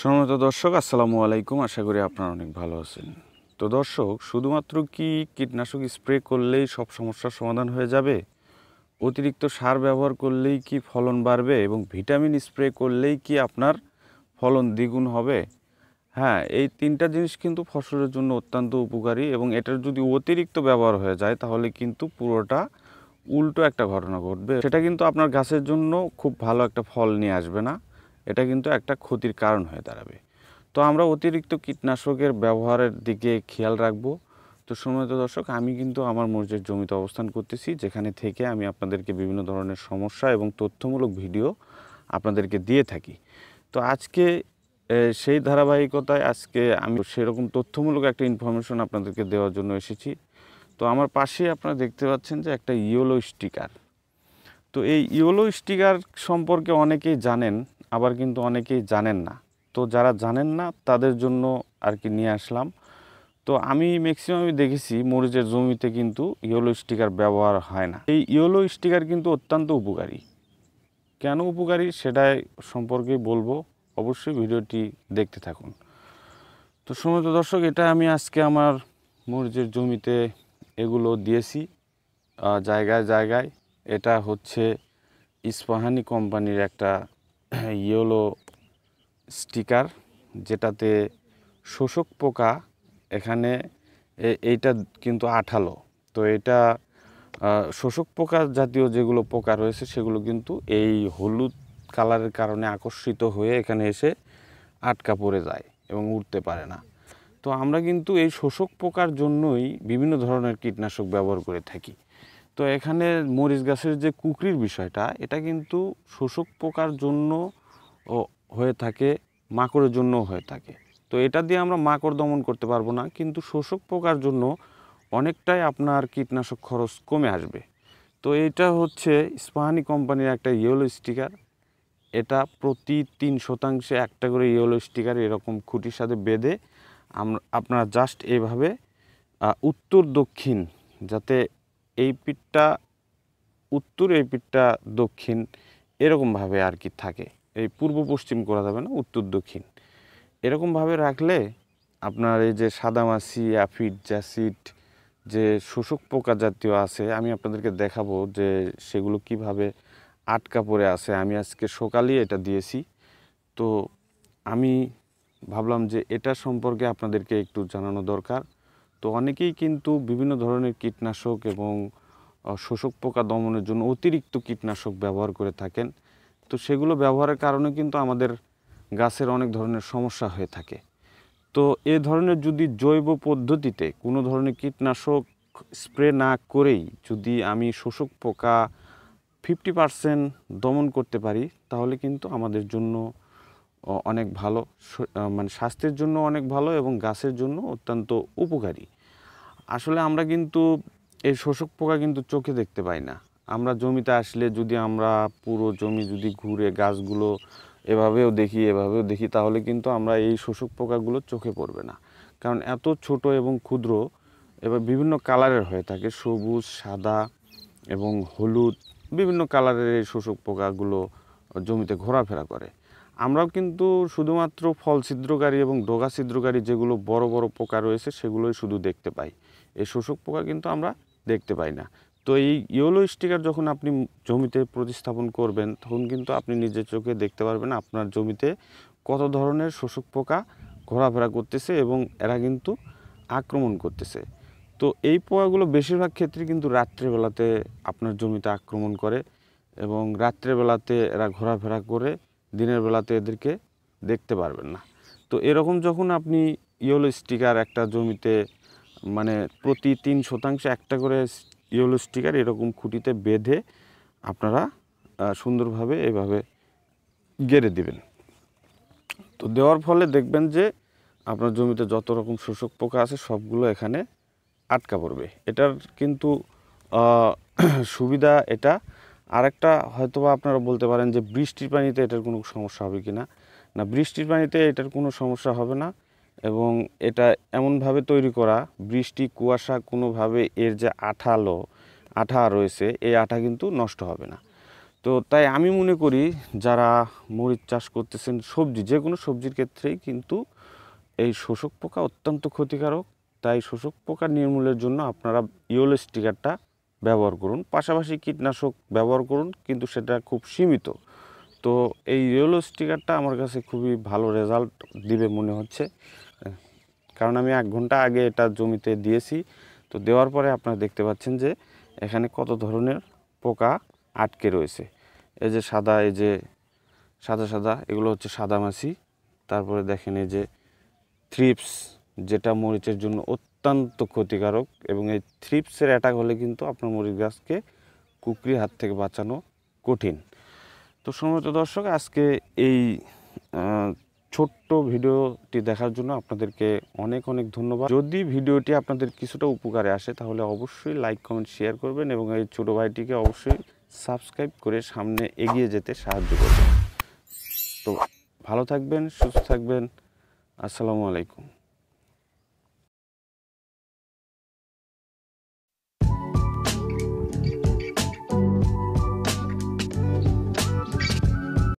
সম্মানিত দর্শক, আসসালামু আলাইকুম। আশা করি আপনারা অনেক ভালো আছেন। তো দর্শক, শুধুমাত্র কি কীটনাশক স্প্রে করলেই সব সমস্যার সমাধান হয়ে যাবে? অতিরিক্ত সার ব্যবহার করলেই কি ফলন বাড়বে এবং ভিটামিন স্প্রে করলেই কি আপনার ফলন দ্বিগুণ হবে? হ্যাঁ, এই তিনটা জিনিস কিন্তু ফসলের জন্য অত্যন্ত উপকারী এবং এটার যদি অতিরিক্ত ব্যবহার হয়ে যায় তাহলে কিন্তু পুরোটা উল্টো একটা ঘটনা ঘটবে। সেটা কিন্তু আপনার গাছের জন্য খুব ভালো একটা ফল নিয়ে আসবে না। এটা কিন্তু একটা ক্ষতির কারণ হয়ে দাঁড়াবে। তো আমরা অতিরিক্ত কীটনাশকের ব্যবহারের দিকে খেয়াল রাখবো। তো সম্মানিত দর্শক, আমি কিন্তু আমার মরিচের জমিতে অবস্থান করতেছি, যেখানে থেকে আমি আপনাদেরকে বিভিন্ন ধরনের সমস্যা এবং তথ্যমূলক ভিডিও আপনাদেরকে দিয়ে থাকি। তো আজকে সেই ধারাবাহিকতায় আজকে আমি সেরকম তথ্যমূলক একটা ইনফরমেশন আপনাদেরকে দেওয়ার জন্য এসেছি। তো আমার পাশেই আপনারা দেখতে পাচ্ছেন যে একটা ইয়েলো স্টিকার। তো এই ইয়েলো স্টিকার সম্পর্কে অনেকেই জানেন, আবার কিন্তু অনেকেই জানেন না। তো যারা জানেন না তাদের জন্য আর কি নিয়ে আসলাম। তো আমি ম্যাক্সিমামই দেখেছি মরিচের জমিতে কিন্তু ইয়েলো স্টিকার ব্যবহার হয় না। এই ইয়েলো স্টিকার কিন্তু অত্যন্ত উপকারী। কেন উপকারী সেটাই সম্পর্কে বলবো, অবশ্যই ভিডিওটি দেখতে থাকুন। তো সম্মানিত দর্শক, এটা আমি আজকে আমার মরিচের জমিতে এগুলো দিয়েছি জায়গায় জায়গায়। এটা হচ্ছে ইস্পাহানি কোম্পানির একটা ইয়েলো স্টিকার, যেটাতে শোষক পোকা এখানে এইটা কিন্তু আঠালো। তো এটা শোষক পোকা জাতীয় যেগুলো পোকা রয়েছে সেগুলো কিন্তু এই হলুদ কালারের কারণে আকর্ষিত হয়ে এখানে এসে আটকা পড়ে যায় এবং উঠতে পারে না। তো আমরা কিন্তু এই শোষক পোকার জন্যই বিভিন্ন ধরনের কীটনাশক ব্যবহার করে থাকি। তো এখানে মরিচ গাছের যে কুকরির বিষয়টা, এটা কিন্তু শোষক পোকার জন্য হয়ে থাকে, মাকড়ের জন্য হয়ে থাকে। তো এটা দিয়ে আমরা মাকড় দমন করতে পারবো না, কিন্তু শোষক পোকার জন্য অনেকটাই আপনার কীটনাশক খরচ কমে আসবে। তো এটা হচ্ছে ইস্পাহানি কোম্পানির একটা ইয়েলো স্টিকার। এটা প্রতি 3 শতাংশে একটা করে ইয়েলো স্টিকার এরকম খুঁটির সাথে বেঁধে আপনারা জাস্ট এইভাবে উত্তর দক্ষিণ, যাতে এই পিঠটা উত্তর এই পিঠটা দক্ষিণ এরকমভাবে আর কি থাকে। এই পূর্ব পশ্চিম করা যাবে না, উত্তর দক্ষিণ এরকমভাবে রাখলে আপনার এই যে সাদামাছি, অ্যাফিড, জ্যাসিড যে শোষক পোকা জাতীয় আছে, আমি আপনাদেরকে দেখাবো যে সেগুলো কিভাবে আটকা পড়ে আছে। আমি আজকে সকালেই এটা দিয়েছি। তো আমি ভাবলাম যে এটা সম্পর্কে আপনাদেরকে একটু জানানো দরকার। তো অনেকেই কিন্তু বিভিন্ন ধরনের কীটনাশক এবং শোষক পোকা দমনের জন্য অতিরিক্ত কীটনাশক ব্যবহার করে থাকেন। তো সেগুলো ব্যবহারের কারণে কিন্তু আমাদের গাছের অনেক ধরনের সমস্যা হয়ে থাকে। তো এ ধরনের যদি জৈব পদ্ধতিতে কোনো ধরনের কীটনাশক স্প্রে না করেই যদি আমি শোষক পোকা 50% দমন করতে পারি, তাহলে কিন্তু আমাদের জন্য অনেক ভালো, মানে স্বাস্থ্যের জন্য অনেক ভালো এবং গাছের জন্য অত্যন্ত উপকারী। আসলে আমরা কিন্তু এই শোষক পোকা কিন্তু চোখে দেখতে পাই না। আমরা জমিতে আসলে যদি আমরা পুরো জমি যদি ঘুরে গাছগুলো এভাবেও দেখি তাহলে কিন্তু আমরা এই শোষক পোকাগুলো চোখে পড়বে না, কারণ এত ছোট এবং ক্ষুদ্র, এবার বিভিন্ন কালারের হয়ে থাকে, সবুজ, সাদা এবং হলুদ, বিভিন্ন কালারের এই শোষক পোকাগুলো জমিতে ঘোরাফেরা করে। আমরাও কিন্তু শুধুমাত্র ফল ছিদ্রকারী এবং ডগা ছিদ্রকারী যেগুলো বড় বড় পোকা রয়েছে সেগুলোই শুধু দেখতে পাই, এই শোষক পোকা কিন্তু আমরা দেখতে পাই না। তো এই ইয়েলো স্টিকার যখন আপনি জমিতে প্রতিস্থাপন করবেন, তখন কিন্তু আপনি নিজের চোখে দেখতে পারবেন আপনার জমিতে কত ধরনের শোষক পোকা ঘোরাফেরা করতেছে এবং এরা কিন্তু আক্রমণ করতেছে। তো এই পোকাগুলো বেশিরভাগ ক্ষেত্রে কিন্তু রাত্রেবেলাতে আপনার জমিতে আক্রমণ করে এবং রাত্রেবেলাতে এরা ঘোরাফেরা করে, দিনের বেলাতে এদেরকে দেখতে পারবেন না। তো এরকম যখন আপনি ইয়েলো স্টিকার একটা জমিতে, মানে প্রতি 3 শতাংশে একটা করে ইয়েলো স্টিকার এরকম খুঁটিতে বেঁধে আপনারা সুন্দরভাবে এভাবে গেড়ে দিবেন। তো দেওয়ার ফলে দেখবেন যে আপনার জমিতে যত রকম শোষক পোকা আছে সবগুলো এখানে আটকা পড়বে। এটার কিন্তু সুবিধা এটা। আরেকটা হয়তোবা আপনারা বলতে পারেন যে বৃষ্টির পানিতে এটার কোনো সমস্যা হবে কি না। না, বৃষ্টির পানিতে এটার কোনো সমস্যা হবে না এবং এটা এমনভাবে তৈরি করা, বৃষ্টি কুয়াশা কোনোভাবে এর যে আঠা রয়েছে এই আঠা কিন্তু নষ্ট হবে না। তো তাই আমি মনে করি যারা মরিচ চাষ করতেছেন, সবজি যে কোনো সবজির ক্ষেত্রেই কিন্তু এই শোষক পোকা অত্যন্ত ক্ষতিকারক। তাই শোষক পোকা নির্মূলের জন্য আপনারা ইয়েলো স্টিকারটা ব্যবহার করুন, পাশাপাশি কীটনাশক ব্যবহার করুন, কিন্তু সেটা খুব সীমিত। তো এই ইয়েলো স্টিকারটা আমার কাছে খুবই ভালো রেজাল্ট দিবে মনে হচ্ছে, কারণ আমি 1 ঘন্টা আগে এটা জমিতে দিয়েছি। তো দেওয়ার পরে আপনারা দেখতে পাচ্ছেন যে এখানে কত ধরনের পোকা আটকে রয়েছে। এই যে সাদা, এই যে সাদা সাদা, এগুলো হচ্ছে সাদামাছি। তারপরে দেখেন এই যে থ্রিপস, যেটা মরিচের জন্য অত্যন্ত ক্ষতিকারক, এবং এই থ্রিপসের অ্যাটাক হলে কিন্তু আপনার মরিচ গাছকে কুকরির হাত থেকে বাঁচানো কঠিন। তো সম্মানিত দর্শক, আজকে এই ছোট্ট ভিডিওটি দেখার জন্য আপনাদেরকে অনেক অনেক ধন্যবাদ। যদি ভিডিওটি আপনাদের কিছুটা উপকারে আসে তাহলে অবশ্যই লাইক, কমেন্ট, শেয়ার করবেন এবং এই ছোটো ভাইটিকে অবশ্যই সাবস্ক্রাইব করে সামনে এগিয়ে যেতে সাহায্য করবেন। তো ভালো থাকবেন, সুস্থ থাকবেন। আসসালামু আলাইকুম।